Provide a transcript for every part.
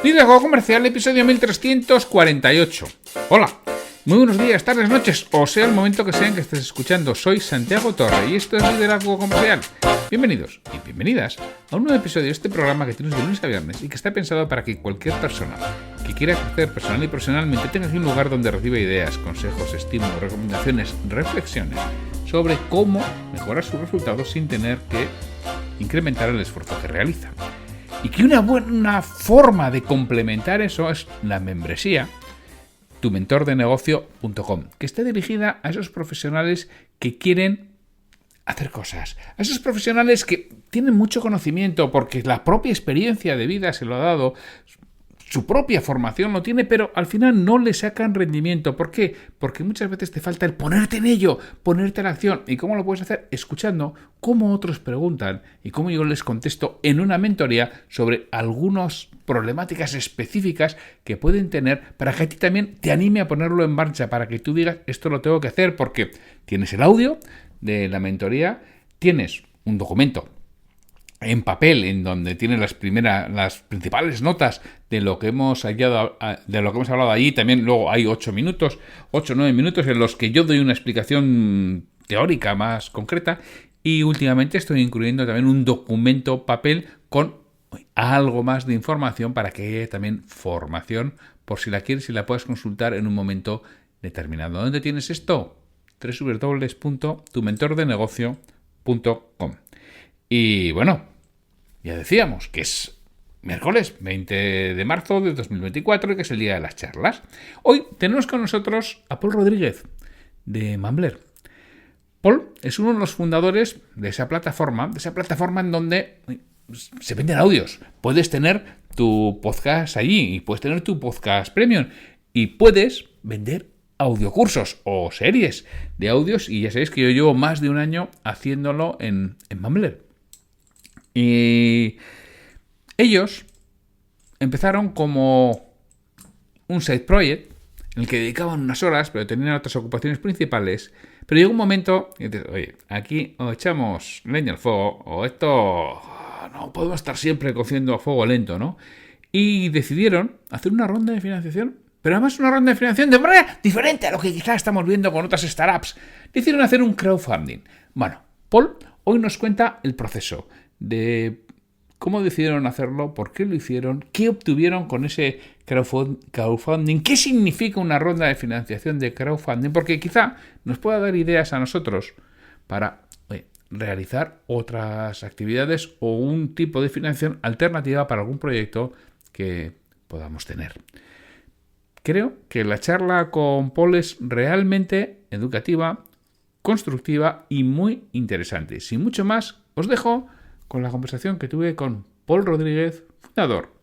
Liderazgo Comercial, episodio 1348. Hola, muy buenos días, tardes, noches, o sea el momento que sea en que estés escuchando. Soy Santiago Torre y esto es Liderazgo Comercial. Bienvenidos y bienvenidas a un nuevo episodio de este programa que tienes de lunes a viernes y que está pensado para que cualquier persona que quiera crecer personal y profesionalmente tenga aquí un lugar donde reciba ideas, consejos, estímulos, recomendaciones, reflexiones sobre cómo mejorar sus resultados sin tener que incrementar el esfuerzo que realiza. Y que una buena forma de complementar eso es la membresía tumentordenegocio.com, que está dirigida a esos profesionales que quieren hacer cosas, a esos profesionales que tienen mucho conocimiento porque la propia experiencia de vida se lo ha dado, su propia formación lo tiene, pero al final no le sacan rendimiento. ¿Por qué? Porque muchas veces te falta el ponerte en ello, ponerte en acción. ¿Y cómo lo puedes hacer? Escuchando cómo otros preguntan y cómo yo les contesto en una mentoría sobre algunas problemáticas específicas que pueden tener para que a ti también te anime a ponerlo en marcha, para que tú digas, esto lo tengo que hacer, porque tienes el audio de la mentoría, tienes un documento en papel, en donde tiene las principales notas de lo que hemos hablado allí. También luego hay 8 o 9 minutos en los que yo doy una explicación teórica más concreta, y últimamente estoy incluyendo también un documento papel con algo más de información para que haya también formación, por si la quieres y la puedes consultar en un momento determinado. ¿Dónde tienes esto? www.tumentordenegocio.com. Y bueno, ya decíamos que es miércoles 20 de marzo de 2024 y que es el día de las charlas. Hoy tenemos con nosotros a Paul Rodríguez de Mumbler. Paul es uno de los fundadores de esa plataforma en donde se venden audios. Puedes tener tu podcast allí y puedes tener tu podcast premium y puedes vender audiocursos o series de audios, y ya sabéis que yo llevo más de un año haciéndolo en Mumbler. Y ellos empezaron como un side project en el que dedicaban unas horas, pero tenían otras ocupaciones principales. Pero llegó un momento y dices, oye, aquí o echamos leña al fuego, o esto no podemos estar siempre cociendo a fuego lento, ¿no? Y decidieron hacer una ronda de financiación, pero además una ronda de financiación de manera diferente a lo que quizás estamos viendo con otras startups. Decidieron hacer un crowdfunding. Bueno, Paul hoy nos cuenta el proceso de cómo decidieron hacerlo, por qué lo hicieron, qué obtuvieron con ese crowdfunding, qué significa una ronda de financiación de crowdfunding, porque quizá nos pueda dar ideas a nosotros para realizar otras actividades o un tipo de financiación alternativa para algún proyecto que podamos tener. Creo que la charla con Paul es realmente educativa, constructiva y muy interesante. Sin mucho más, os dejo con la conversación que tuve con Paul Rodríguez, fundador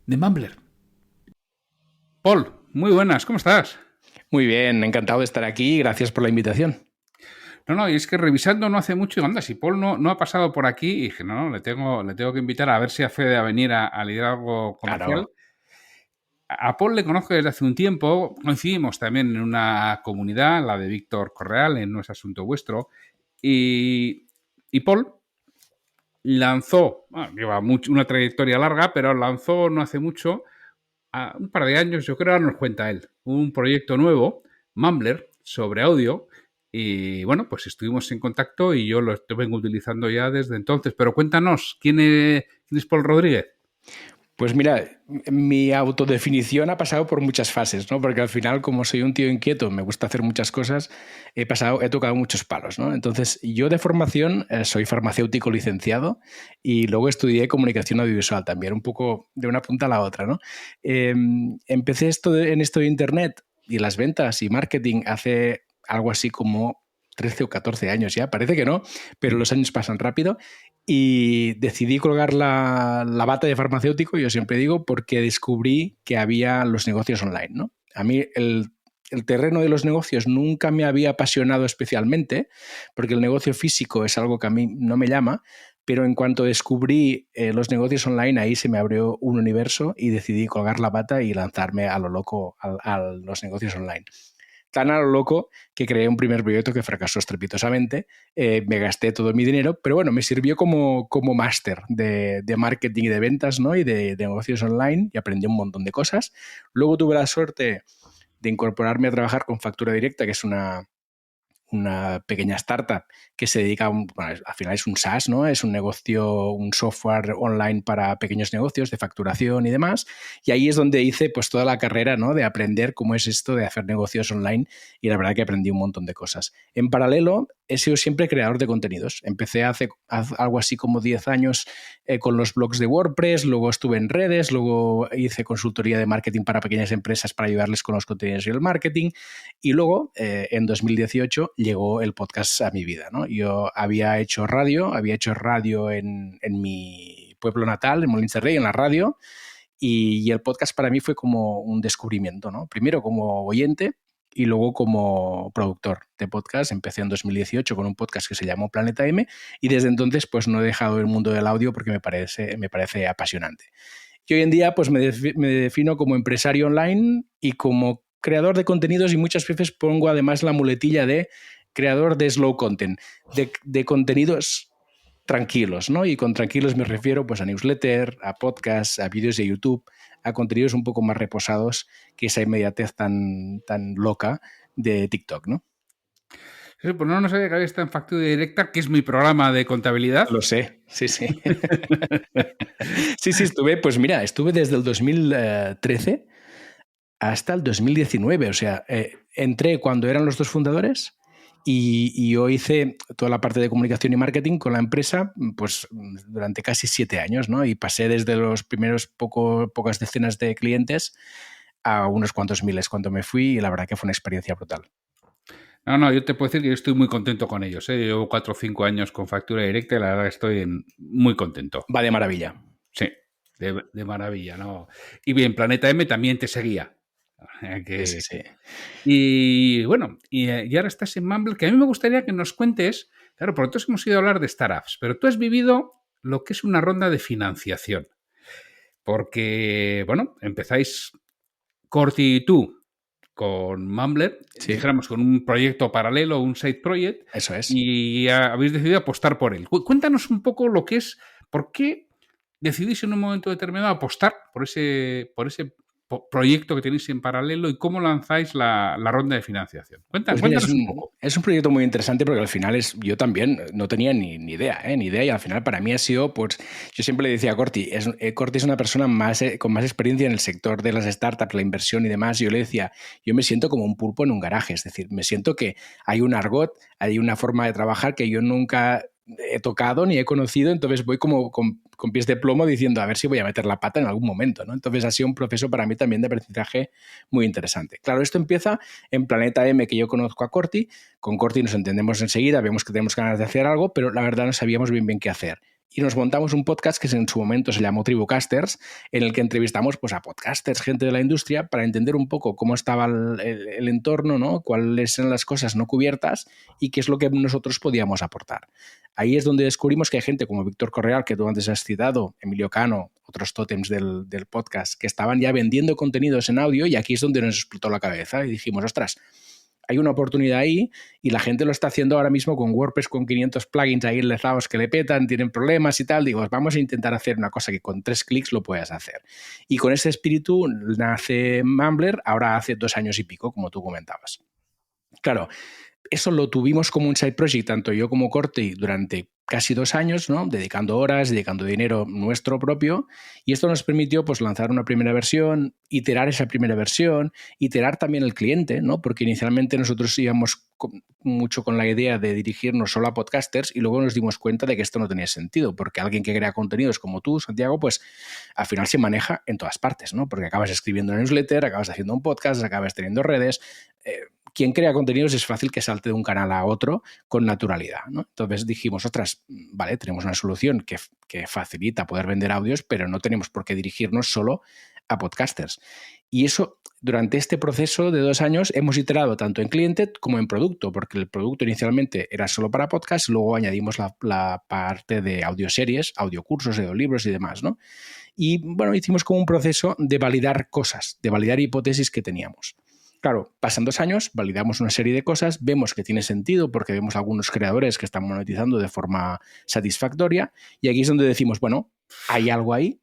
de Mumbler. Paul, muy buenas, ¿cómo estás? Muy bien, encantado de estar aquí, gracias por la invitación. No, y es que revisando no hace mucho, y anda, si Paul no ha pasado por aquí, y dije, no, le tengo que invitar a ver si accede a venir a Liderazgo Comercial. Claro. A Paul le conozco desde hace un tiempo, coincidimos también en una comunidad, la de Víctor Correal, en No es Asunto Vuestro, y Paul lanzó, lleva una trayectoria larga, pero lanzó no hace mucho, un par de años, yo creo, ahora nos cuenta él, un proyecto nuevo, Mumbler, sobre audio, y bueno, pues estuvimos en contacto y yo lo vengo utilizando ya desde entonces. Pero cuéntanos, ¿quién es Paul Rodríguez? Pues mira, mi autodefinición ha pasado por muchas fases, ¿no? Porque al final, como soy un tío inquieto, me gusta hacer muchas cosas, he tocado muchos palos, ¿no? Entonces, yo de formación soy farmacéutico licenciado y luego estudié comunicación audiovisual también, un poco de una punta a la otra, ¿no? Empecé en esto de Internet y las ventas y marketing hace algo así como 13 o 14 años ya, parece que no, pero los años pasan rápido. Y decidí colgar la bata de farmacéutico, yo siempre digo, porque descubrí que había los negocios online, ¿no? A mí el terreno de los negocios nunca me había apasionado especialmente, porque el negocio físico es algo que a mí no me llama, pero en cuanto descubrí los negocios online, ahí se me abrió un universo y decidí colgar la bata y lanzarme a lo loco a los negocios online. tan a lo loco que creé un primer proyecto que fracasó estrepitosamente. Me gasté todo mi dinero, pero bueno, me sirvió como máster de marketing y de ventas, ¿no? Y de negocios online, y aprendí un montón de cosas. Luego tuve la suerte de incorporarme a trabajar con Factura Directa, que es una pequeña startup que se dedica al final es un SaaS, ¿no? Es un negocio, un software online para pequeños negocios de facturación y demás. Y ahí es donde hice pues toda la carrera, ¿no? De aprender cómo es esto de hacer negocios online, y la verdad que aprendí un montón de cosas. En paralelo, he sido siempre creador de contenidos. Empecé hace algo así como 10 años con los blogs de WordPress, luego estuve en redes, luego hice consultoría de marketing para pequeñas empresas para ayudarles con los contenidos y el marketing, y luego en 2018 llegó el podcast a mi vida, ¿no? Yo había hecho radio en mi pueblo natal, en Molins de Rey, en la radio, y el podcast para mí fue como un descubrimiento, ¿no? Primero como oyente y luego como productor de podcast. Empecé en 2018 con un podcast que se llamó Planeta M, y desde entonces pues no he dejado el mundo del audio porque me parece apasionante. Y hoy en día pues me defino como empresario online y como creador de contenidos, y muchas veces pongo además la muletilla de creador de slow content, de contenidos tranquilos, ¿no? Y con tranquilos me refiero pues a newsletter, a podcasts, a vídeos de YouTube, a contenidos un poco más reposados que esa inmediatez tan loca de TikTok, ¿no? Sí, pues no sabía que había estado en Factura Directa, que es mi programa de contabilidad. Lo sé, sí. Sí, estuve desde el 2013 hasta el 2019. O sea, entré cuando eran los dos fundadores, y yo hice toda la parte de comunicación y marketing con la empresa pues durante casi 7 años, ¿no? Y pasé desde los primeros pocas decenas de clientes a unos cuantos miles cuando me fui, y la verdad que fue una experiencia brutal. No, yo te puedo decir que yo estoy muy contento con ellos. Llevo 4 o 5 años con Factura Directa y la verdad que estoy muy contento. Va de maravilla. Sí, de maravilla, ¿no? Y bien, Planeta M también te seguía. Sí. Y bueno, y ahora estás en Mumble, que a mí me gustaría que nos cuentes, claro, por otros hemos ido a hablar de startups, pero tú has vivido lo que es una ronda de financiación. Porque, bueno, empezáis Corti y tú con Mumbler, Sí. dijéramos con un proyecto paralelo, un side project. Eso es. Y habéis decidido apostar por él. Cuéntanos un poco lo que es, por qué decidís en un momento determinado apostar por ese proyecto que tenéis en paralelo, y cómo lanzáis la ronda de financiación. Pues mira, Cuéntanos un poco. es un proyecto muy interesante porque al final yo también no tenía ni idea, y al final para mí ha sido, pues yo siempre le decía a Corti, Corti es una persona con más experiencia en el sector de las startups, la inversión y demás, y yo le decía, yo me siento como un pulpo en un garaje, es decir, me siento que hay un argot, hay una forma de trabajar que yo nunca he tocado ni he conocido, entonces voy como con pies de plomo diciendo a ver si voy a meter la pata en algún momento, ¿no? Entonces ha sido un proceso para mí también de aprendizaje muy interesante. Claro, esto empieza en Planeta M, que yo conozco a Corti. Con Corti nos entendemos enseguida, vemos que tenemos ganas de hacer algo, pero la verdad no sabíamos bien qué hacer. Y nos montamos un podcast que en su momento se llamó Tribucasters, en el que entrevistamos pues, a podcasters, gente de la industria, para entender un poco cómo estaba el entorno, ¿no? Cuáles eran las cosas no cubiertas y qué es lo que nosotros podíamos aportar. Ahí es donde descubrimos que hay gente como Víctor Correal, que tú antes has citado, Emilio Cano, otros tótems del podcast, que estaban ya vendiendo contenidos en audio, y aquí es donde nos explotó la cabeza y dijimos, ostras, hay una oportunidad ahí, y la gente lo está haciendo ahora mismo con WordPress, con 500 plugins ahí enlazados que le petan, tienen problemas y tal. Digo, vamos a intentar hacer una cosa que con 3 clics lo puedas hacer. Y con ese espíritu nace Mumbler, ahora hace 2 años y pico, como tú comentabas. Claro, eso lo tuvimos como un side project, tanto yo como Corti, durante casi 2 años, ¿no? Dedicando horas, dedicando dinero nuestro propio, y esto nos permitió pues, lanzar una primera versión, iterar esa primera versión, iterar también el cliente, ¿no? Porque inicialmente nosotros íbamos mucho con la idea de dirigirnos solo a podcasters, y luego nos dimos cuenta de que esto no tenía sentido, porque alguien que crea contenidos como tú, Santiago, pues al final se maneja en todas partes, ¿no? Porque acabas escribiendo una newsletter, acabas haciendo un podcast, acabas teniendo redes. Quien crea contenidos es fácil que salte de un canal a otro con naturalidad, ¿no? Entonces dijimos, ostras, vale, tenemos una solución que facilita poder vender audios, pero no tenemos por qué dirigirnos solo a podcasters. Y eso, durante este proceso de 2 años, hemos iterado tanto en cliente como en producto, porque el producto inicialmente era solo para podcast, luego añadimos la parte de audioseries, audiocursos, audiolibros y demás, ¿no? Y bueno, hicimos como un proceso de validar cosas, de validar hipótesis que teníamos. Claro, pasan 2 años, validamos una serie de cosas, vemos que tiene sentido porque vemos algunos creadores que están monetizando de forma satisfactoria y aquí es donde decimos, bueno, hay algo ahí,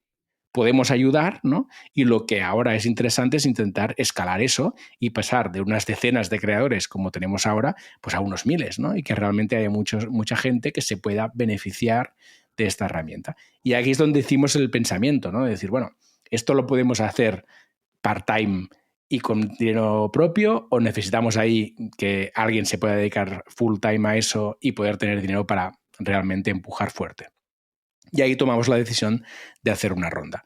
podemos ayudar, ¿no? Y lo que ahora es interesante es intentar escalar eso y pasar de unas decenas de creadores como tenemos ahora, pues a unos miles, ¿no? Y que realmente haya mucha gente que se pueda beneficiar de esta herramienta. Y aquí es donde decimos el pensamiento, ¿no? De decir, bueno, esto lo podemos hacer part-time y con dinero propio, o necesitamos ahí que alguien se pueda dedicar full-time a eso y poder tener dinero para realmente empujar fuerte. Y ahí tomamos la decisión de hacer una ronda.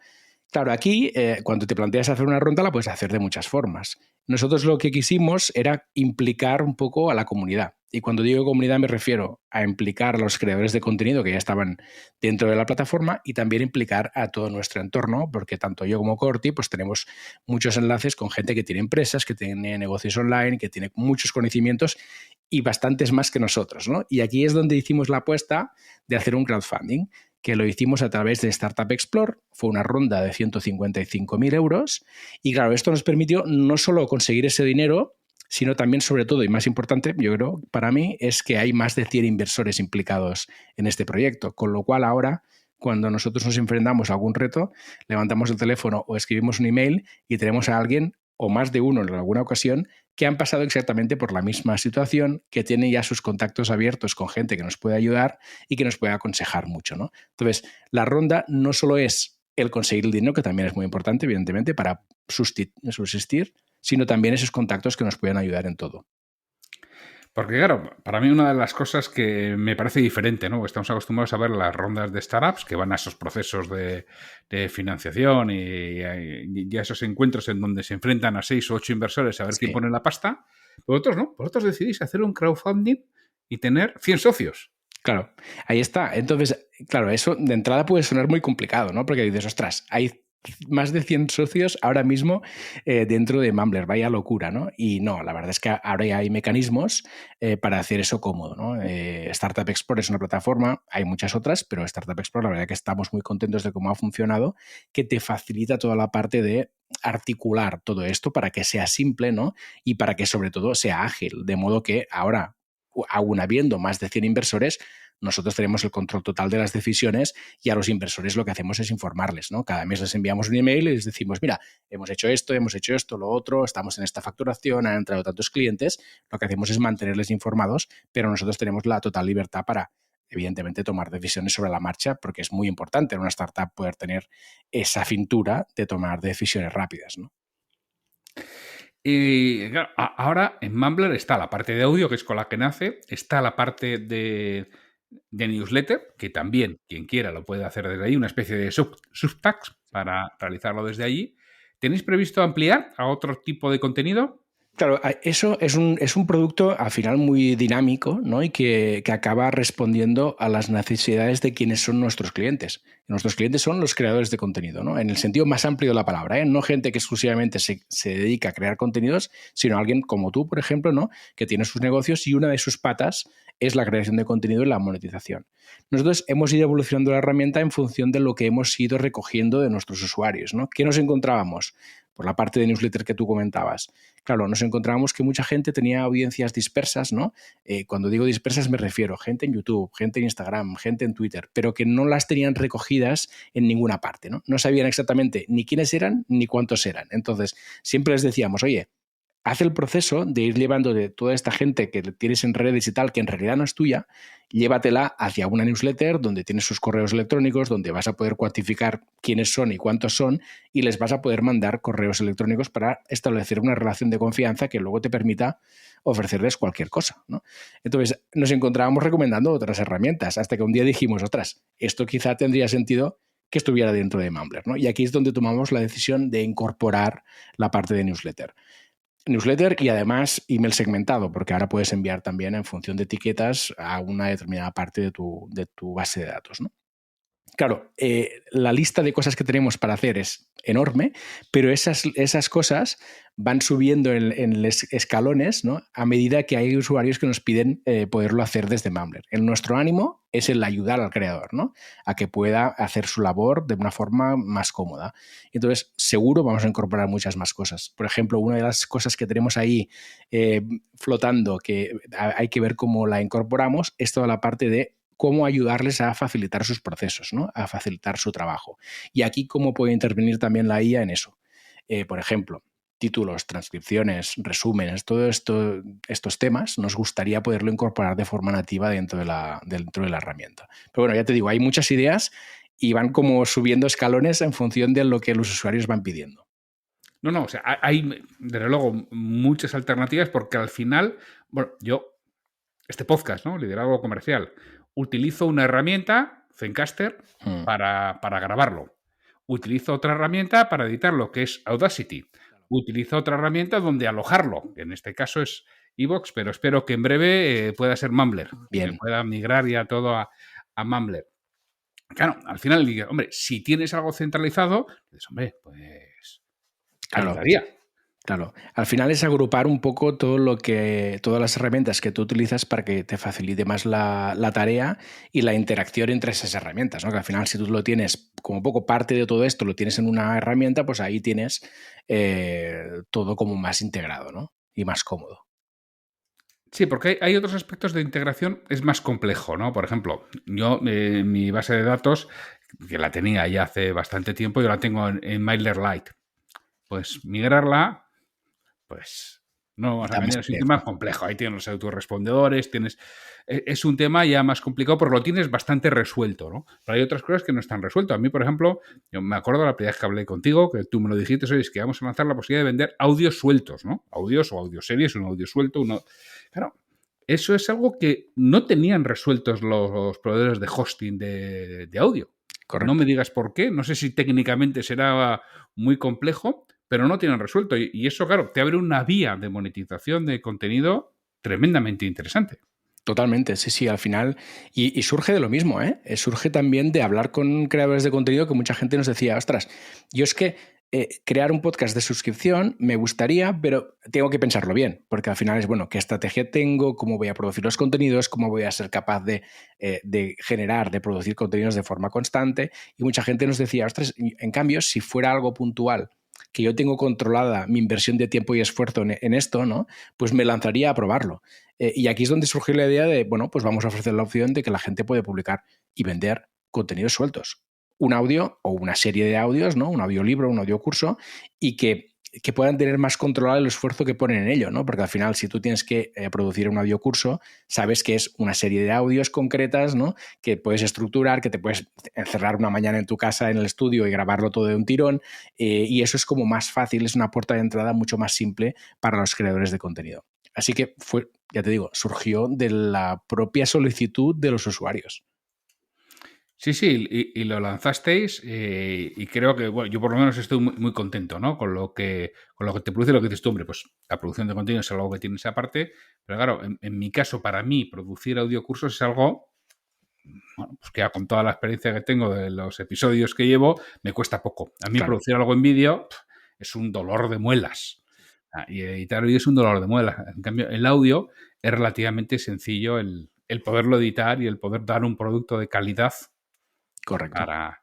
Claro, aquí, cuando te planteas hacer una ronda, la puedes hacer de muchas formas. Nosotros lo que quisimos era implicar un poco a la comunidad. Y cuando digo comunidad me refiero a implicar a los creadores de contenido que ya estaban dentro de la plataforma y también implicar a todo nuestro entorno, porque tanto yo como Corti pues tenemos muchos enlaces con gente que tiene empresas, que tiene negocios online, que tiene muchos conocimientos y bastantes más que nosotros, ¿no? Y aquí es donde hicimos la apuesta de hacer un crowdfunding, que lo hicimos a través de Startup Explore. Fue una ronda de 155.000 euros. Y claro, esto nos permitió no solo conseguir ese dinero, sino también, sobre todo, y más importante, yo creo, para mí, es que hay más de 100 inversores implicados en este proyecto. Con lo cual, ahora, cuando nosotros nos enfrentamos a algún reto, levantamos el teléfono o escribimos un email y tenemos a alguien, o más de uno en alguna ocasión, que han pasado exactamente por la misma situación, que tienen ya sus contactos abiertos con gente que nos puede ayudar y que nos puede aconsejar mucho, ¿no? Entonces, la ronda no solo es el conseguir el dinero, que también es muy importante, evidentemente, para subsistir, sino también esos contactos que nos pueden ayudar en todo. Porque claro, para mí una de las cosas que me parece diferente, ¿no? Estamos acostumbrados a ver las rondas de startups que van a esos procesos de financiación y a esos encuentros en donde se enfrentan a 6 o 8 inversores a ver quién pone la pasta. Vosotros no, vosotros decidís hacer un crowdfunding y tener 100 socios. Claro, ahí está. Entonces, claro, eso de entrada puede sonar muy complicado, ¿no? Porque dices, ostras, hay más de 100 socios ahora mismo dentro de Mumbler, vaya locura, ¿no? Y no, la verdad es que ahora ya hay mecanismos para hacer eso cómodo, ¿no? Startup Explorer es una plataforma, hay muchas otras, pero Startup Explorer, la verdad que estamos muy contentos de cómo ha funcionado, que te facilita toda la parte de articular todo esto para que sea simple, ¿no? Y para que sobre todo sea ágil, de modo que ahora, aún habiendo más de 100 inversores, nosotros tenemos el control total de las decisiones y a los inversores lo que hacemos es informarles, ¿no? Cada mes les enviamos un email y les decimos, mira, hemos hecho esto, lo otro, estamos en esta facturación, han entrado tantos clientes. Lo que hacemos es mantenerles informados, pero nosotros tenemos la total libertad para, evidentemente, tomar decisiones sobre la marcha, porque es muy importante en una startup poder tener esa fintura de tomar decisiones rápidas, ¿no? Y claro, ahora en Mumbler está la parte de audio, que es con la que nace, está la parte de newsletter, que también quien quiera lo puede hacer desde ahí, una especie de subtags para realizarlo desde allí. ¿Tenéis previsto ampliar a otro tipo de contenido? Claro, eso es un producto al final muy dinámico, ¿no? Y que acaba respondiendo a las necesidades de quienes son nuestros clientes. Nuestros clientes son los creadores de contenido, ¿no? En el sentido más amplio de la palabra, ¿eh? No gente que exclusivamente se dedica a crear contenidos, sino alguien como tú, por ejemplo, ¿no? Que tiene sus negocios y una de sus patas es la creación de contenido y la monetización. Nosotros hemos ido evolucionando la herramienta en función de lo que hemos ido recogiendo de nuestros usuarios, ¿no? ¿Qué nos encontrábamos? Por la parte de newsletter que tú comentabas. Claro, nos encontramos que mucha gente tenía audiencias dispersas, ¿no? Cuando digo dispersas me refiero a gente en YouTube, gente en Instagram, gente en Twitter, pero que no las tenían recogidas en ninguna parte, ¿no? No sabían exactamente ni quiénes eran ni cuántos eran. Entonces, siempre les decíamos, oye, haz el proceso de ir llevando de toda esta gente que tienes en redes y tal, que en realidad no es tuya, llévatela hacia una newsletter donde tienes sus correos electrónicos, donde vas a poder cuantificar quiénes son y cuántos son, y les vas a poder mandar correos electrónicos para establecer una relación de confianza que luego te permita ofrecerles cualquier cosa, ¿no? Entonces, nos encontrábamos recomendando otras herramientas, hasta que un día dijimos, otras, esto quizá tendría sentido que estuviera dentro de Mumbler, ¿no? Y aquí es donde tomamos la decisión de incorporar la parte de newsletter y además email segmentado, porque ahora puedes enviar también en función de etiquetas a una determinada parte de tu base de datos, ¿no? Claro, la lista de cosas que tenemos para hacer es enorme, pero esas cosas van subiendo en escalones, ¿no? A medida que hay usuarios que nos piden poderlo hacer desde Mumbler. En nuestro ánimo es el ayudar al creador, ¿no? A que pueda hacer su labor de una forma más cómoda. Entonces, seguro vamos a incorporar muchas más cosas. Por ejemplo, una de las cosas que tenemos ahí flotando, que hay que ver cómo la incorporamos, es toda la parte de cómo ayudarles a facilitar sus procesos, ¿no? A facilitar su trabajo. Y aquí cómo puede intervenir también la IA en eso. Por ejemplo, títulos, transcripciones, resúmenes, todos estos temas nos gustaría poderlo incorporar de forma nativa dentro de la herramienta. Pero bueno, ya te digo, hay muchas ideas y van como subiendo escalones en función de lo que los usuarios van pidiendo. No, o sea, hay, desde luego, muchas alternativas porque al final, bueno, yo, este podcast, ¿no? Liderazgo comercial, utilizo una herramienta, Zencastr, para grabarlo. Utilizo otra herramienta para editarlo, que es Audacity. Utilizo otra herramienta donde alojarlo, que en este caso es Evox, pero espero que en breve pueda ser Mumbler. Bien. Que pueda migrar ya todo a Mumbler. Claro, al final, hombre, si tienes algo centralizado, pues hombre, pues ayudaría. Claro, al final es agrupar un poco todas las herramientas que tú utilizas para que te facilite más la tarea y la interacción entre esas herramientas, ¿no? Que al final, si tú lo tienes como poco parte de todo esto, lo tienes en una herramienta, pues ahí tienes todo como más integrado, ¿no? Y más cómodo. Sí, porque hay otros aspectos de integración, es más complejo, ¿no? Por ejemplo, yo, mi base de datos, que la tenía ya hace bastante tiempo, yo la tengo en MailerLite. Pues migrarla, pues no vamos a engañar, es un tema complejo. Ahí tienes los autorrespondedores, es un tema ya más complicado porque lo tienes bastante resuelto, ¿no? Pero hay otras cosas que no están resueltas. A mí, por ejemplo, yo me acuerdo la primera vez que hablé contigo, que tú me lo dijiste, oye, es que vamos a lanzar la posibilidad de vender audios sueltos, ¿no? Audios o audioseries, un audio suelto, uno... Claro, eso es algo que no tenían resueltos los proveedores de hosting de audio. Correcto. No me digas por qué, no sé si técnicamente será muy complejo, pero no tienen resuelto. Y eso, claro, te abre una vía de monetización de contenido tremendamente interesante. Totalmente, sí, al final. Y surge de lo mismo, ¿eh? Surge también de hablar con creadores de contenido que mucha gente nos decía, ostras, yo es que crear un podcast de suscripción me gustaría, pero tengo que pensarlo bien, porque al final es, bueno, ¿qué estrategia tengo? ¿Cómo voy a producir los contenidos? ¿Cómo voy a ser capaz de generar, de producir contenidos de forma constante? Y mucha gente nos decía, ostras, en cambio, si fuera algo puntual, que yo tengo controlada mi inversión de tiempo y esfuerzo en esto, ¿no? Pues me lanzaría a probarlo. Y aquí es donde surgió la idea de, bueno, pues vamos a ofrecer la opción de que la gente puede publicar y vender contenidos sueltos. Un audio o una serie de audios, ¿no? Un audiolibro, un audiocurso, y que puedan tener más controlado el esfuerzo que ponen en ello, ¿no? Porque al final, si tú tienes que producir un audiocurso, sabes que es una serie de audios concretas, ¿no? Que puedes estructurar, que te puedes encerrar una mañana en tu casa, en el estudio, y grabarlo todo de un tirón, y eso es como más fácil, es una puerta de entrada mucho más simple para los creadores de contenido. Así que fue, ya te digo, surgió de la propia solicitud de los usuarios. Sí, y lo lanzasteis y creo que, bueno, yo por lo menos estoy muy, muy contento, ¿no? Con lo que te produce, lo que dices tú, hombre, pues la producción de contenido es algo que tienes aparte, pero claro, en mi caso, para mí, producir audiocursos es algo, bueno, pues que con toda la experiencia que tengo de los episodios que llevo, me cuesta poco. A mí producir algo en vídeo es un dolor de muelas. Y editar vídeo es un dolor de muelas. En cambio, el audio es relativamente sencillo el poderlo editar y el poder dar un producto de calidad. Correcto. Para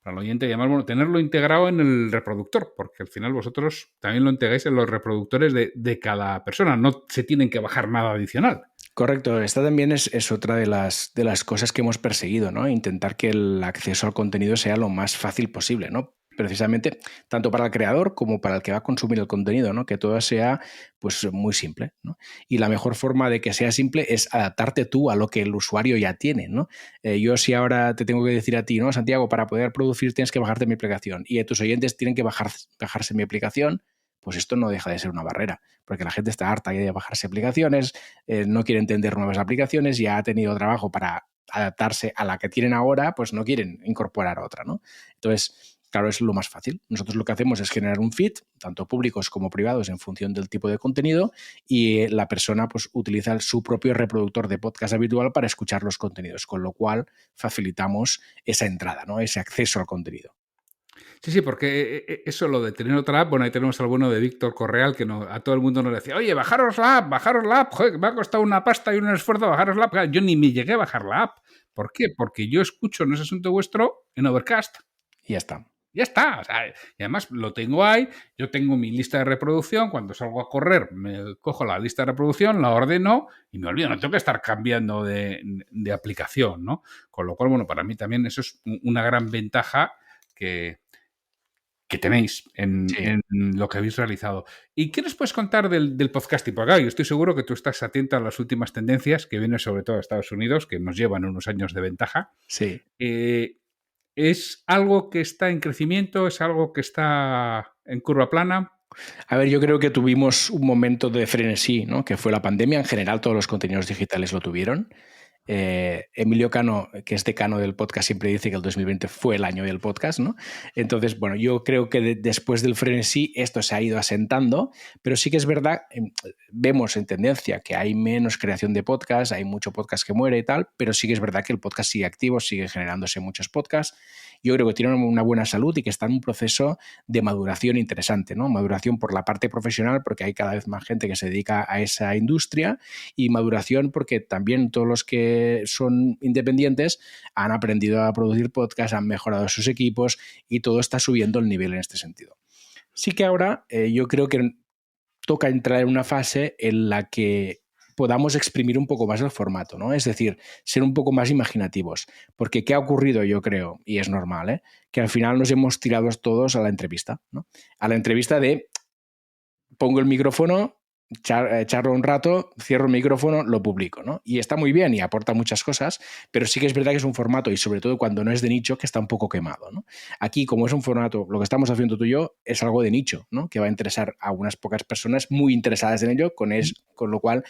el oyente y además, bueno, tenerlo integrado en el reproductor, porque al final vosotros también lo integráis en los reproductores de cada persona, no se tienen que bajar nada adicional. Correcto, esta también es otra de las cosas que hemos perseguido, ¿no? Intentar que el acceso al contenido sea lo más fácil posible, ¿no? Precisamente tanto para el creador como para el que va a consumir el contenido, ¿no? Que todo sea pues muy simple, ¿no? Y la mejor forma de que sea simple es adaptarte tú a lo que el usuario ya tiene, ¿no? Yo si ahora te tengo que decir a ti, ¿no? Santiago, para poder producir tienes que bajarte mi aplicación y tus oyentes tienen que bajarse mi aplicación, pues esto no deja de ser una barrera, porque la gente está harta de bajarse aplicaciones, no quiere entender nuevas aplicaciones, ya ha tenido trabajo para adaptarse a la que tienen ahora, pues no quieren incorporar otra, ¿no? Entonces, claro, es lo más fácil. Nosotros lo que hacemos es generar un feed, tanto públicos como privados, en función del tipo de contenido, y la persona pues utiliza su propio reproductor de podcast habitual para escuchar los contenidos, con lo cual facilitamos esa entrada, ¿no? Ese acceso al contenido. Sí, porque eso, lo de tener otra app, bueno, ahí tenemos al bueno de Víctor Correal, que a todo el mundo nos decía, oye, bajaros la app, joder, me ha costado una pasta y un esfuerzo bajaros la app. Claro, yo ni me llegué a bajar la app. ¿Por qué? Porque yo escucho No es asunto vuestro en Overcast. Y ya está. Ya está. O sea, y además lo tengo ahí, yo tengo mi lista de reproducción, cuando salgo a correr me cojo la lista de reproducción, la ordeno y me olvido, no tengo que estar cambiando de aplicación, ¿no? Con lo cual, bueno, para mí también eso es una gran ventaja que tenéis en lo que habéis realizado. ¿Y qué nos puedes contar del podcasting? Porque claro, yo estoy seguro que tú estás atenta a las últimas tendencias que vienen sobre todo de Estados Unidos, que nos llevan unos años de ventaja. Sí. ¿Es algo que está en crecimiento? ¿Es algo que está en curva plana? A ver, yo creo que tuvimos un momento de frenesí, ¿no? Que fue la pandemia. En general, todos los contenidos digitales lo tuvieron. Emilio Cano, que es decano del podcast, siempre dice que el 2020 fue el año del podcast, ¿no? Entonces, bueno, yo creo que después del frenesí esto se ha ido asentando, pero sí que es verdad, vemos en tendencia que hay menos creación de podcast, hay mucho podcast que muere y tal, pero sí que es verdad que el podcast sigue activo, sigue generándose muchos podcasts. Yo creo que tienen una buena salud y que está en un proceso de maduración interesante, ¿no? Maduración por la parte profesional, porque hay cada vez más gente que se dedica a esa industria, y maduración porque también todos los que son independientes han aprendido a producir podcasts, han mejorado sus equipos y todo está subiendo el nivel en este sentido. Sí que ahora yo creo que toca entrar en una fase en la que podamos exprimir un poco más el formato, ¿no? Es decir, ser un poco más imaginativos. Porque ¿qué ha ocurrido? Yo creo, y es normal, que al final nos hemos tirado todos a la entrevista, ¿no? A la entrevista de pongo el micrófono, charlo un rato, cierro el micrófono, lo publico, ¿no? Y está muy bien y aporta muchas cosas, pero sí que es verdad que es un formato, y sobre todo cuando no es de nicho, que está un poco quemado, ¿no? Aquí, como es un formato, lo que estamos haciendo tú y yo es algo de nicho, ¿no? Que va a interesar a unas pocas personas muy interesadas en ello, con lo cual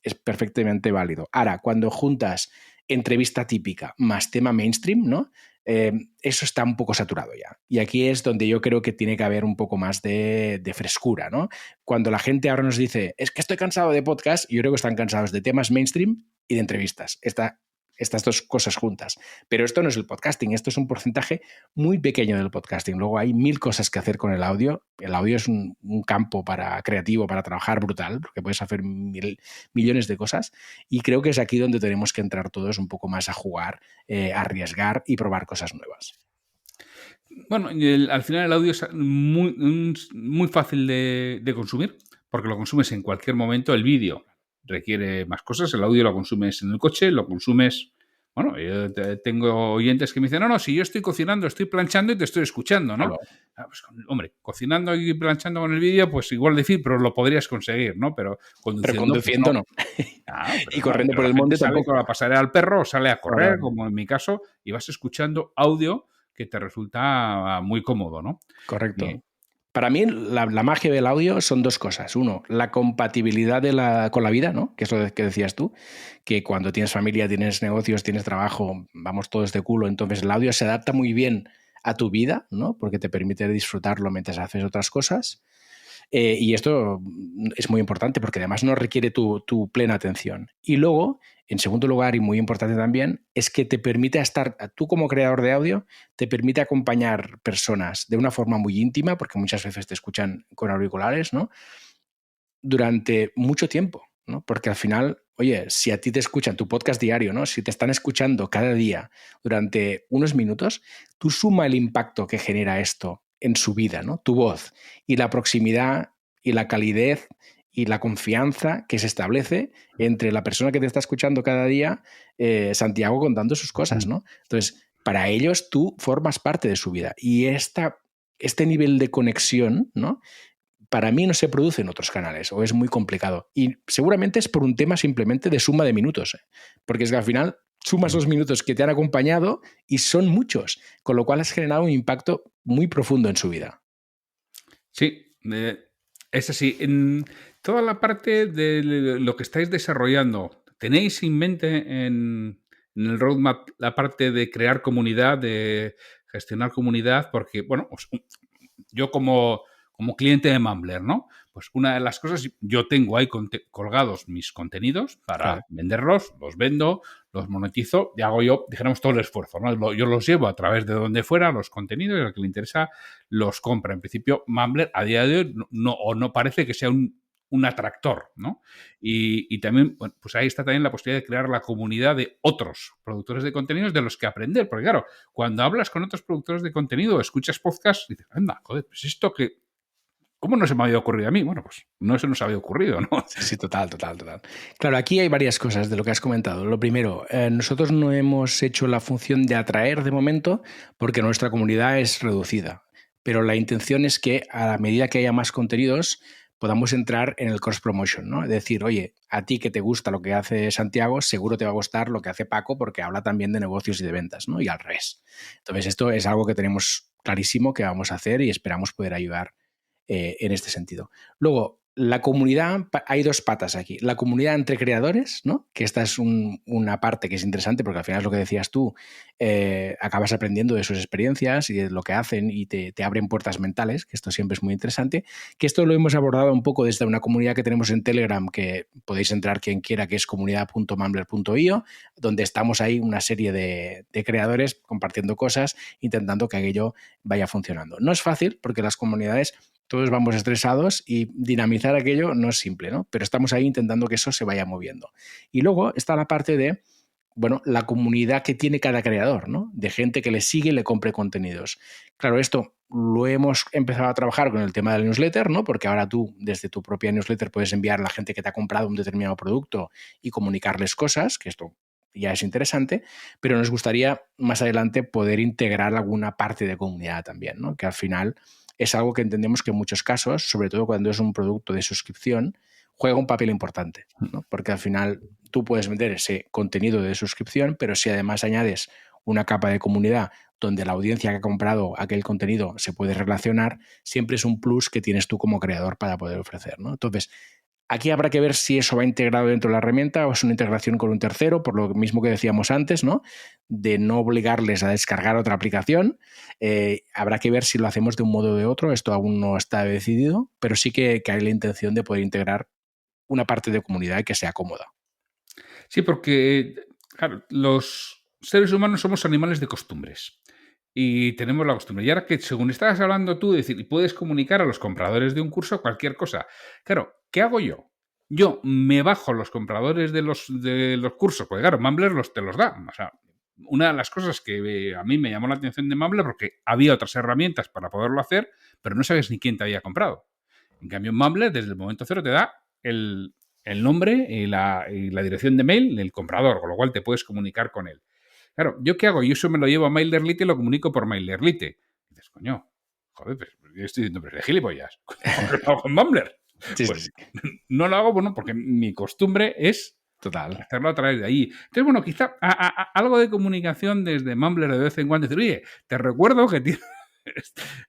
es perfectamente válido. Ahora, cuando juntas entrevista típica más tema mainstream, ¿no? Eso está un poco saturado ya. Y aquí es donde yo creo que tiene que haber un poco más de frescura, ¿no? Cuando la gente ahora nos dice, es que estoy cansado de podcast, yo creo que están cansados de temas mainstream y de entrevistas. Estas dos cosas juntas. Pero esto no es el podcasting, esto es un porcentaje muy pequeño del podcasting. Luego hay 1000 cosas que hacer con el audio. El audio es un campo creativo para trabajar brutal, porque puedes hacer millones de cosas, y creo que es aquí donde tenemos que entrar todos un poco más a jugar, a arriesgar y probar cosas nuevas. Bueno, al final el audio es muy fácil de consumir, porque lo consumes en cualquier momento. El vídeo requiere más cosas, el audio lo consumes en el coche, lo consumes... Bueno, yo tengo oyentes que me dicen, no, si yo estoy cocinando, estoy planchando y te estoy escuchando, ¿no? Claro. Pues, hombre, cocinando y planchando con el vídeo, pues igual decir, pero lo podrías conseguir, ¿no? Pero conduciendo pues no. Pero y corriendo por el monte tampoco. Sale a pasar al perro o sale a correr, Claro. como en mi caso, y vas escuchando audio que te resulta muy cómodo, ¿no? Correcto. Y, para mí, la magia del audio son dos cosas. Uno, la compatibilidad con la vida, ¿no? Que es lo que decías tú, que cuando tienes familia, tienes negocios, tienes trabajo, vamos todos de culo, entonces el audio se adapta muy bien a tu vida, ¿no? Porque te permite disfrutarlo mientras haces otras cosas. Y esto es muy importante porque además no requiere tu plena atención. Y luego, en segundo lugar, y muy importante también, es que te permite tú como creador de audio, te permite acompañar personas de una forma muy íntima, porque muchas veces te escuchan con auriculares, ¿no? Durante mucho tiempo, ¿no? Porque al final, oye, si a ti te escuchan tu podcast diario, ¿no? Si te están escuchando cada día durante unos minutos, tú suma el impacto que genera esto en su vida, ¿no? Tu voz y la proximidad y la calidez y la confianza que se establece entre la persona que te está escuchando cada día, Santiago contando sus cosas, ¿no? Entonces, para ellos tú formas parte de su vida, y este nivel de conexión, ¿no? Para mí no se produce en otros canales, o es muy complicado. Y seguramente es por un tema simplemente de suma de minutos, porque es que al final sumas los minutos que te han acompañado y son muchos, con lo cual has generado un impacto muy profundo en su vida. Sí, es así. En toda la parte de lo que estáis desarrollando, ¿tenéis en mente en el roadmap la parte de crear comunidad, de gestionar comunidad, porque, bueno, pues, yo como cliente de Mumbler, ¿no? Pues una de las cosas, yo tengo ahí colgados mis contenidos para venderlos, los vendo, los monetizo y hago yo, dijéramos, todo el esfuerzo, ¿no? Yo los llevo a través de donde fuera, los contenidos, y al que le interesa los compra. En principio, Mumbler a día de hoy no parece que sea un atractor, ¿no? Y también, bueno, pues ahí está también la posibilidad de crear la comunidad de otros productores de contenidos de los que aprender. Porque claro, cuando hablas con otros productores de contenido, escuchas podcasts y dices, anda, joder, pues esto que... ¿Cómo no se me había ocurrido a mí? Bueno, pues no se nos había ocurrido, ¿no? Sí, total. Claro, aquí hay varias cosas de lo que has comentado. Lo primero, nosotros no hemos hecho la función de atraer de momento porque nuestra comunidad es reducida. Pero la intención es que a la medida que haya más contenidos podamos entrar en el cross promotion, ¿no? Es decir, oye, a ti que te gusta lo que hace Santiago, seguro te va a gustar lo que hace Paco porque habla también de negocios y de ventas, ¿no? Y al revés. Entonces, esto es algo que tenemos clarísimo que vamos a hacer y esperamos poder ayudar en este sentido. Luego, la comunidad, hay dos patas aquí. La comunidad entre creadores, ¿no? Que esta es una parte que es interesante porque al final es lo que decías tú, acabas aprendiendo de sus experiencias y de lo que hacen y te abren puertas mentales, que esto siempre es muy interesante, que esto lo hemos abordado un poco desde una comunidad que tenemos en Telegram, que podéis entrar quien quiera, que es comunidad.mumbler.io, donde estamos ahí una serie de creadores compartiendo cosas, intentando que aquello vaya funcionando. No es fácil porque las comunidades... Todos vamos estresados y dinamizar aquello no es simple, ¿no? Pero estamos ahí intentando que eso se vaya moviendo. Y luego está la parte de, bueno, la comunidad que tiene cada creador, ¿no? De gente que le sigue y le compre contenidos. Claro, esto lo hemos empezado a trabajar con el tema del newsletter, ¿no? Porque ahora tú, desde tu propia newsletter, puedes enviar a la gente que te ha comprado un determinado producto y comunicarles cosas, que esto ya es interesante, pero nos gustaría más adelante poder integrar alguna parte de comunidad también, ¿no? Que al final... es algo que entendemos que en muchos casos, sobre todo cuando es un producto de suscripción, juega un papel importante, ¿no? Porque al final tú puedes vender ese contenido de suscripción, pero si además añades una capa de comunidad donde la audiencia que ha comprado aquel contenido se puede relacionar, siempre es un plus que tienes tú como creador para poder ofrecer, ¿no? Entonces, aquí habrá que ver si eso va integrado dentro de la herramienta o es una integración con un tercero, por lo mismo que decíamos antes, ¿no? De no obligarles a descargar otra aplicación. Habrá que ver si lo hacemos de un modo o de otro. Esto aún no está decidido, pero sí que hay la intención de poder integrar una parte de comunidad que sea cómoda. Sí, porque, claro, los seres humanos somos animales de costumbres. Y tenemos la costumbre. Y ahora que, según estabas hablando tú, decir, puedes comunicar a los compradores de un curso cualquier cosa. Claro, ¿qué hago yo? Yo me bajo los compradores de los cursos, porque claro, Mumbler te los da. O sea, una de las cosas que a mí me llamó la atención de Mumbler, porque había otras herramientas para poderlo hacer, pero no sabes ni quién te había comprado. En cambio, Mumbler, desde el momento cero, te da el nombre y la dirección de mail del comprador, con lo cual te puedes comunicar con él. Claro, ¿yo qué hago? Yo eso me lo llevo a MailerLite y lo comunico por MailerLite. Y dices, coño, joder, pues yo estoy diciendo, pero de gilipollas. ¿Cómo que lo hago con Mumbler? Sí, Pues sí. no lo hago, bueno, porque mi costumbre es Total. hacerlo a través de ahí. Entonces, bueno, quizá algo de comunicación desde Mumbler de vez en cuando. Decir, oye, te recuerdo que tienes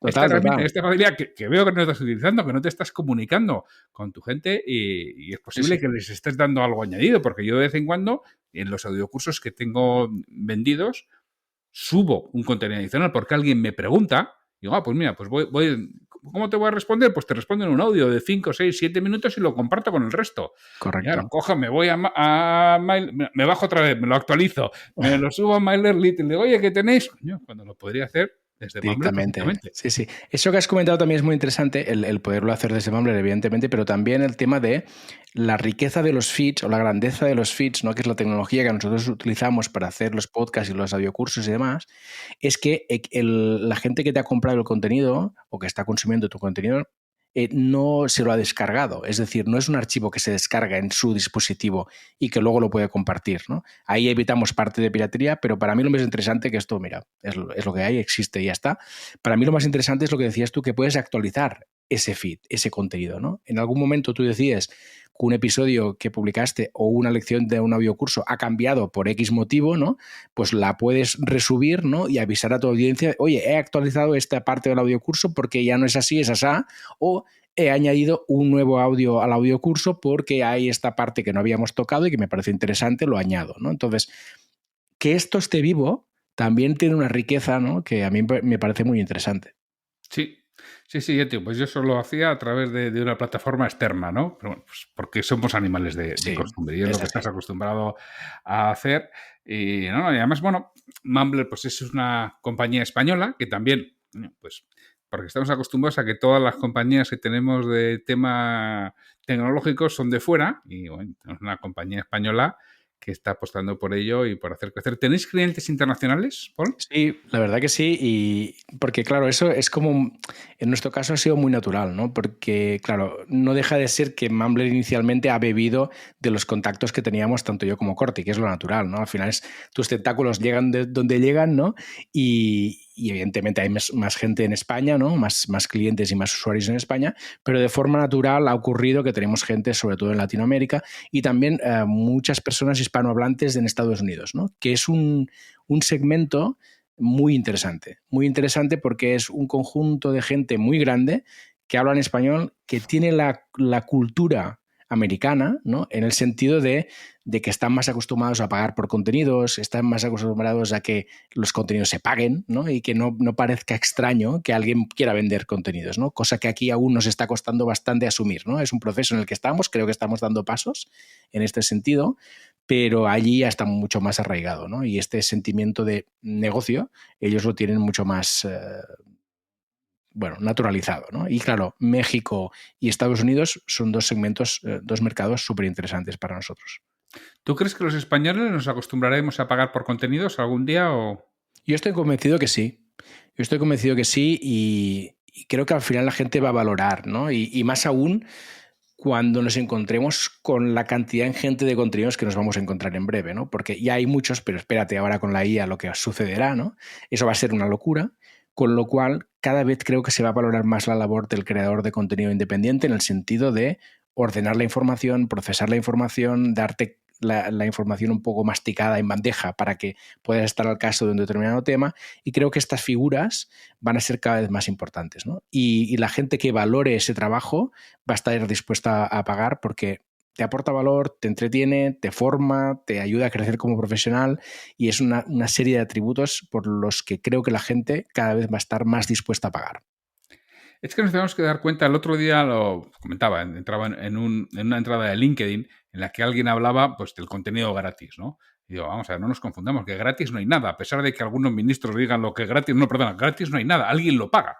esta herramienta, esta facilidad que veo que no estás utilizando, que no te estás comunicando con tu gente y es posible que les estés dando algo añadido, porque yo de vez en cuando, en los audiocursos que tengo vendidos, subo un contenido adicional porque alguien me pregunta y digo, pues mira, pues voy ¿cómo te voy a responder? Pues te respondo en un audio de 5, 6, 7 minutos y lo comparto con el resto. Correcto. Y claro, cojo, me voy a me bajo otra vez, me lo actualizo, me lo subo a MailerLite y le digo, oye, ¿qué tenéis? Coño, cuando lo podría hacer desde Mumbler perfectamente. Sí. Eso que has comentado también es muy interesante, el poderlo hacer desde Mumbler, evidentemente, pero también el tema de la riqueza de los feeds o la grandeza de los feeds, ¿no? Que es la tecnología que nosotros utilizamos para hacer los podcasts y los audiocursos y demás, es que la gente que te ha comprado el contenido o que está consumiendo tu contenido no se lo ha descargado. Es decir, no es un archivo que se descarga en su dispositivo y que luego lo puede compartir, ¿no? Ahí evitamos parte de piratería, pero para mí lo más interesante, que esto, mira, es lo que hay, existe y ya está. Para mí lo más interesante es lo que decías tú, que puedes actualizar ese feed, ese contenido, ¿no? En algún momento tú decides que un episodio que publicaste o una lección de un audiocurso ha cambiado por X motivo, ¿no? Pues la puedes resubir, ¿no? Y avisar a tu audiencia, oye, he actualizado esta parte del audiocurso porque ya no es así, es asá, o he añadido un nuevo audio al audiocurso porque hay esta parte que no habíamos tocado y que me parece interesante, lo añado, ¿no? Entonces, que esto esté vivo también tiene una riqueza, ¿no?, que a mí me parece muy interesante. Sí, sí, ya, tío, pues yo eso lo hacía a través de una plataforma externa, ¿no? Pero bueno, pues porque somos animales de Sí, costumbre y es lo es que así. estás acostumbrado a hacer. Y, ¿no? Y además, bueno, Mumbler pues es una compañía española que también, pues, porque estamos acostumbrados a que todas las compañías que tenemos de tema tecnológico son de fuera y, bueno, tenemos una compañía española que está apostando por ello y por hacer crecer. ¿Tenéis clientes internacionales, Paul? Sí, la verdad que sí, y porque claro, eso es como, en nuestro caso ha sido muy natural, ¿no? Porque claro, no deja de ser que Mumbler inicialmente ha bebido de los contactos que teníamos tanto yo como Corti, que es lo natural, ¿no? Al final tus tentáculos llegan de donde llegan, ¿no? Y evidentemente hay más gente en España, ¿no? Más clientes y más usuarios en España, pero de forma natural ha ocurrido que tenemos gente, sobre todo en Latinoamérica, y también muchas personas hispanohablantes en Estados Unidos, ¿no? Que es un segmento muy interesante porque es un conjunto de gente muy grande que habla en español, que tiene la cultura americana, ¿no? En el sentido de que están más acostumbrados a pagar por contenidos, están más acostumbrados a que los contenidos se paguen, ¿no? Y que no parezca extraño que alguien quiera vender contenidos, ¿no? Cosa que aquí aún nos está costando bastante asumir, ¿no? Es un proceso en el que estamos, creo que estamos dando pasos en este sentido, pero allí ya está mucho más arraigado, ¿no? Y este sentimiento de negocio, ellos lo tienen mucho más, naturalizado, ¿no? Y claro, México y Estados Unidos son dos segmentos, dos mercados súper interesantes para nosotros. ¿Tú crees que los españoles nos acostumbraremos a pagar por contenidos algún día o...? Yo estoy convencido que sí. Yo estoy convencido que sí y creo que al final la gente va a valorar, ¿no? Y más aún cuando nos encontremos con la cantidad ingente de contenidos que nos vamos a encontrar en breve, ¿no? Porque ya hay muchos, pero espérate ahora con la IA lo que sucederá, ¿no? Eso va a ser una locura, con lo cual cada vez creo que se va a valorar más la labor del creador de contenido independiente en el sentido de ordenar la información, procesar la información, darte la información un poco masticada en bandeja para que puedas estar al caso de un determinado tema, y creo que estas figuras van a ser cada vez más importantes, ¿no? Y la gente que valore ese trabajo va a estar dispuesta a pagar porque te aporta valor, te entretiene, te forma, te ayuda a crecer como profesional y es una serie de atributos por los que creo que la gente cada vez va a estar más dispuesta a pagar. Es que nos tenemos que dar cuenta, el otro día lo comentaba, entraba en una entrada de LinkedIn en la que alguien hablaba pues del contenido gratis, ¿no? Y digo, vamos a ver, no nos confundamos, que gratis no hay nada, a pesar de que algunos ministros digan lo que es gratis, no, perdona, gratis no hay nada, alguien lo paga.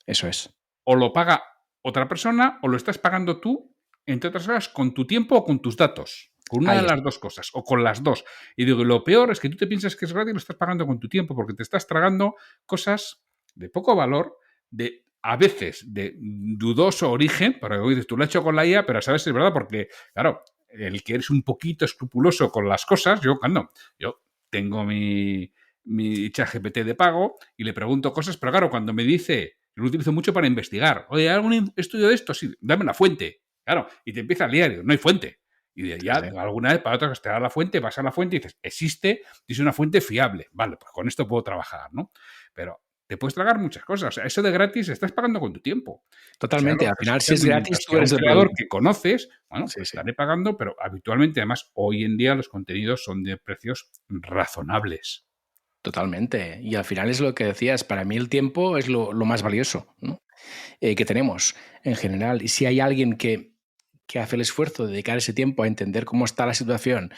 Eso es. O lo paga otra persona o lo estás pagando tú, entre otras cosas, con tu tiempo o con tus datos. Con una de Ahí las está. dos cosas, o con las dos. Y digo, lo peor es que tú te piensas que es gratis y lo estás pagando con tu tiempo, porque te estás tragando cosas de poco valor, a veces de dudoso origen, pero dices, tú lo has hecho con la IA, pero sabes si es verdad, porque, claro, el que eres un poquito escrupuloso con las cosas, yo tengo mi ChatGPT de pago y le pregunto cosas, pero claro, cuando me dice, lo utilizo mucho para investigar, oye, ¿hay algún estudio de esto? Sí, dame la fuente, claro, y te empieza a liar, no hay fuente. Y de ya, Sí. alguna vez para otra, te da la fuente, vas a la fuente y dices, existe, es una fuente fiable. Vale, pues con esto puedo trabajar, ¿no? Pero te puedes tragar muchas cosas. O sea, eso de gratis estás pagando con tu tiempo. O sea, Totalmente. lo Al estás final, si es haciendo y gratis, mientras tú sea un eres el creador producto. que conoces, bueno, Sí, pues sí. estaré pagando, pero habitualmente, además, hoy en día los contenidos son de precios razonables. Totalmente. Y al final es lo que decías, para mí el tiempo es lo más valioso, ¿no? Que tenemos en general. Y si hay alguien que hace el esfuerzo de dedicar ese tiempo a entender cómo está la situación,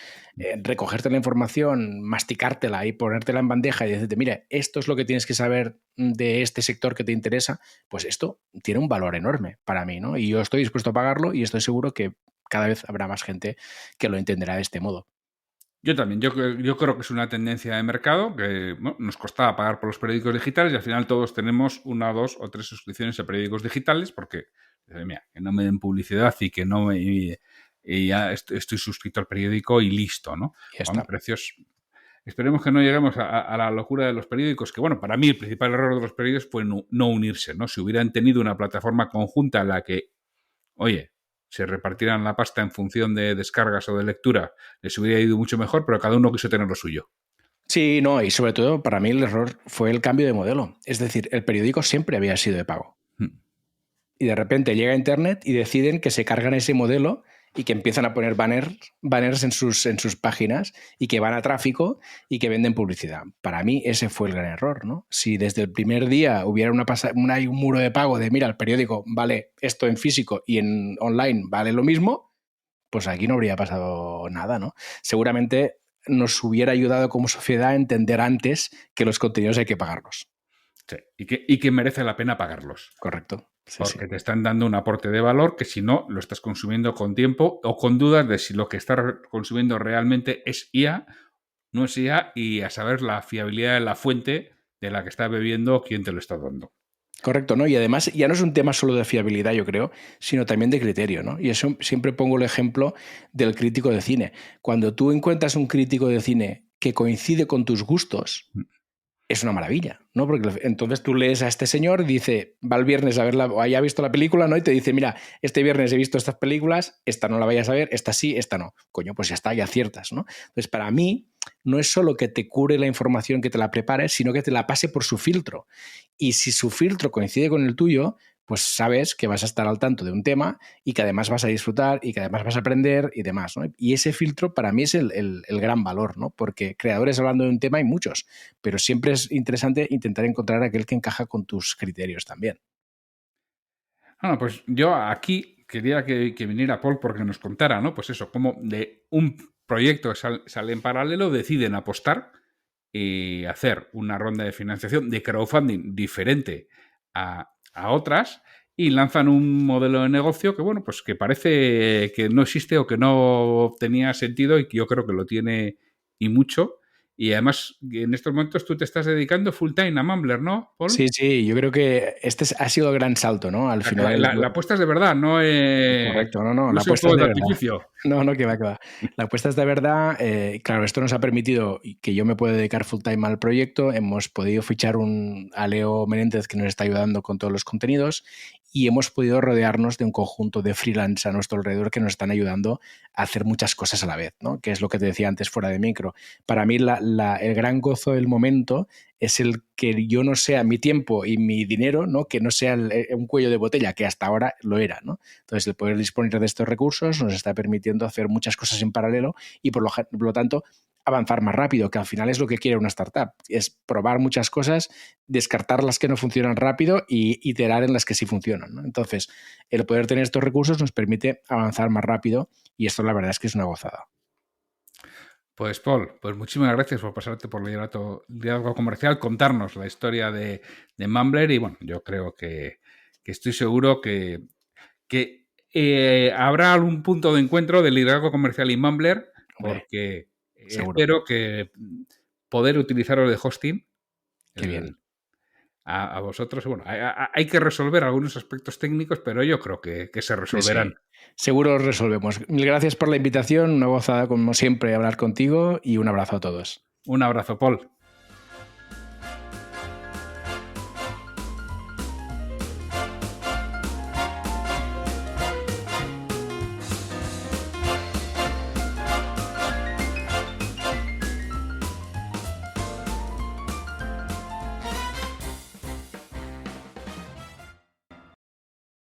recogerte la información, masticártela y ponértela en bandeja y decirte, mira, esto es lo que tienes que saber de este sector que te interesa, pues esto tiene un valor enorme para mí, ¿no? Y yo estoy dispuesto a pagarlo y estoy seguro que cada vez habrá más gente que lo entenderá de este modo. Yo también, yo creo que es una tendencia de mercado que bueno, nos costaba pagar por los periódicos digitales y al final todos tenemos una, dos o tres suscripciones a periódicos digitales porque, mira, que no me den publicidad y que no me... Y ya estoy suscrito al periódico y listo, ¿no? Y ya Con está. precios... Esperemos que no lleguemos a la locura de los periódicos, que bueno, para mí el principal error de los periódicos fue no unirse, ¿no? Si hubieran tenido una plataforma conjunta en la que, oye, se repartieran la pasta en función de descargas o de lectura, les hubiera ido mucho mejor, pero cada uno quiso tener lo suyo. Sí, no, y sobre todo para mí el error fue el cambio de modelo. Es decir, el periódico siempre había sido de pago. Y de repente llega Internet y deciden que se cargan ese modelo y que empiezan a poner banners en sus páginas y que van a tráfico y que venden publicidad. Para mí ese fue el gran error, ¿no? Si desde el primer día hubiera un muro de pago de, mira, el periódico vale esto en físico y en online vale lo mismo, pues aquí no habría pasado nada, ¿no? Seguramente nos hubiera ayudado como sociedad a entender antes que los contenidos hay que pagarlos. Sí, y que merece la pena pagarlos. Correcto. Sí, porque sí. te están dando un aporte de valor que si no lo estás consumiendo con tiempo o con dudas de si lo que estás consumiendo realmente es IA, no es IA, y a saber la fiabilidad de la fuente de la que estás bebiendo o quién te lo está dando. Correcto, ¿no? Y además ya no es un tema solo de fiabilidad, yo creo, sino también de criterio, ¿no? Y eso siempre pongo el ejemplo del crítico de cine. Cuando tú encuentras un crítico de cine que coincide con tus gustos, es una maravilla, ¿no? Porque entonces tú lees a este señor y dice, va el viernes a verla, o haya visto la película, ¿no? Y te dice, mira, este viernes he visto estas películas, esta no la vayas a ver, esta sí, esta no. Coño, pues ya está, ya aciertas, ¿no? Entonces, para mí, no es solo que te cure la información, que te la prepare, sino que te la pase por su filtro. Y si su filtro coincide con el tuyo, pues sabes que vas a estar al tanto de un tema y que además vas a disfrutar y que además vas a aprender y demás, ¿no? Y ese filtro para mí es el gran valor, ¿no? Porque creadores hablando de un tema hay muchos, pero siempre es interesante intentar encontrar aquel que encaja con tus criterios también. Bueno, pues yo aquí quería que viniera Paul porque nos contara, ¿no? Pues eso, cómo de un proyecto que sale en paralelo deciden apostar y hacer una ronda de financiación de crowdfunding diferente a otras y lanzan un modelo de negocio que, bueno, pues que parece que no existe o que no tenía sentido y que yo creo que lo tiene y mucho. Y además, en estos momentos tú te estás dedicando full time a Mumbler, ¿no, Paul? Sí, sí, yo creo que este ha sido el gran salto, ¿no? Al final. La apuesta es de verdad, no, Correcto, no, no la es un apuesta es juego de de verdad. artificio. No, que va, que va. La apuesta es de verdad. Claro, esto nos ha permitido que yo me pueda dedicar full time al proyecto. Hemos podido fichar a Leo Menéndez que nos está ayudando con todos los contenidos y hemos podido rodearnos de un conjunto de freelance a nuestro alrededor que nos están ayudando a hacer muchas cosas a la vez, ¿no? Que es lo que te decía antes fuera de micro. Para mí el gran gozo del momento es el que yo no sea mi tiempo y mi dinero, ¿no? Que no sea un cuello de botella, que hasta ahora lo era, ¿no? Entonces, el poder disponer de estos recursos nos está permitiendo hacer muchas cosas en paralelo y, por lo tanto, avanzar más rápido, que al final es lo que quiere una startup, es probar muchas cosas, descartar las que no funcionan rápido y iterar en las que sí funcionan, ¿no? Entonces, el poder tener estos recursos nos permite avanzar más rápido y esto la verdad es que es una gozada. Pues Paul, pues muchísimas gracias por pasarte por Liderazgo Comercial, contarnos la historia de Mumbler y bueno, yo creo que estoy seguro que habrá algún punto de encuentro de Liderazgo Comercial y Mumbler porque seguro. espero que poder utilizaros de hosting Qué bien. A vosotros. Bueno, hay que resolver algunos aspectos técnicos, pero yo creo que se resolverán. Sí. Seguro los resolvemos. Mil gracias por la invitación, una gozada como siempre hablar contigo y un abrazo a todos. Un abrazo, Paul.